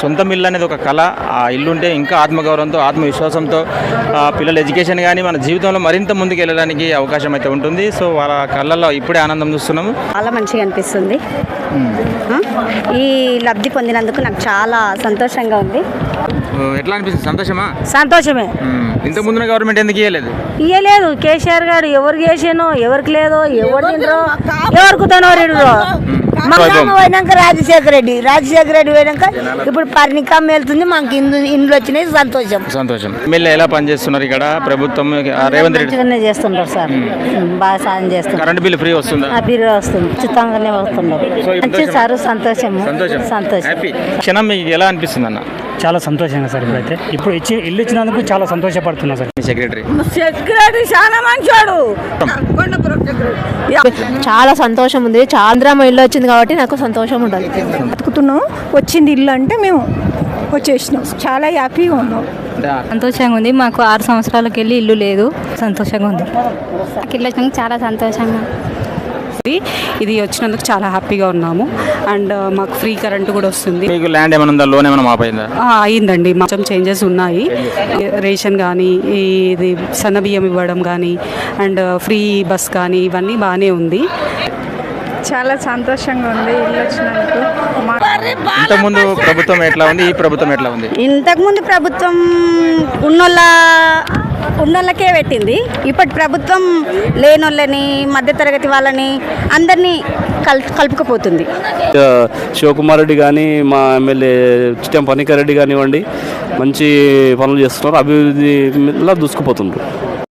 సొంతం ఇల్లు అనేది ఒక కళ. ఆ ఇల్లు ఉంటే ఇంకా ఆత్మగౌరవంతో ఆత్మవిశ్వాసంతో పిల్లల ఎడ్యుకేషన్ కానీ మన జీవితంలో మరింత ముందుకు వెళ్ళడానికి అవకాశం అయితే ఉంటుంది. సో వాళ్ళ కళ్ళల్లో ఇప్పుడే ఆనందం చూస్తున్నాము. చాలా మంచిగా అనిపిస్తుంది. ఈ లబ్ధి పొందినందుకు నాకు చాలా సంతోషంగా ఉంది. ఎట్లా అనిపిస్తుంది? సంతోషమా? సంతోషమే. ఇంత ముందున గవర్నమెంట్ ఎందుకు ఇయ్యలేదు. కేసీఆర్ గారు ఎవరికి చేసానో ఎవరికి లేదో ఎవరు తినరో ఎవరికి తనో పోయినాక రాజశేఖర రెడ్డి పోయినాక ఇప్పుడు పరిణికం వెళ్తుంది. మాకు ఇండ్లు వచ్చినాయి. సంతోషం. ఎమ్మెల్యే ఎలా పనిచేస్తున్నారు ఇక్కడ? ప్రభుత్వం రేవంత్ రెడ్డి చేస్తుంటారు సార్. బాగా సాయం చేస్తున్నారు. కరెంట్ బిల్ ఫ్రీ వస్తుందా? బిల్లు వస్తుంది. ఉచితంగానే వస్తున్నారు సార్. సంతోషం. క్షణం మీకు ఎలా అనిపిస్తుంది అన్న? చాలా సంతోషంగా సార్. ఇప్పుడు ఇల్లు ఇచ్చినందుకు చాలా సంతోషపడుతున్నా సార్. సెక్రటరీ చాలా మంచోడు. చాలా సంతోషం ఉంది. చాంద్రమ్మ ఇల్లు వచ్చింది కాబట్టి నాకు సంతోషం ఉంటుంది. బతుకుతున్నాం. వచ్చింది ఇల్లు అంటే మేము వచ్చేసినాం. చాలా హ్యాపీగా ఉన్నాం. సంతోషంగా ఉంది. మాకు 6 సంవత్సరాలకు వెళ్ళి ఇల్లు లేదు. సంతోషంగా ఉంది. ఇల్లు వచ్చినందుకు చాలా సంతోషంగా. ఇది వచ్చినందుకు చాలా హ్యాపీగా ఉన్నాము. అండ్ మాకు ఫ్రీ కరెంట్ కూడా వస్తుంది. మీకు ల్యాండ్ ఏమైనా ఉందా? లోన్ ఏమైనా మాపైందా? అయిందండి. కొంచెం చేంజెస్ ఉన్నాయి. రేషన్ కానీ ఇది సన్న బియ్యం ఇవ్వడం కానీ అండ్ ఫ్రీ బస్ కానీ ఇవన్నీ బాగానే ఉంది. చాలా సంతోషంగా ఉంది ఇల్లు వచ్చినందుకు. ఇంతకుముందు ప్రభుత్వం ఎట్లా ఉంది? ఈ ప్రభుత్వం ఎట్లా ఉంది? ఇంతకుముందు ప్రభుత్వం ఉన్నోళ్ళకే పెట్టింది. ఇప్పటి ప్రభుత్వం లేనోళ్ళని, మధ్యతరగతి వాళ్ళని అందరినీ కలుపుకపోతుంది. శివకుమార్ రెడ్డి కానీ, మా ఎమ్మెల్యే చిట్టెం పనికర్ రెడ్డి కానివ్వండి, మంచి పనులు చేస్తున్నారు. అభివృద్ధి మీద దూసుకుపోతున్నారు.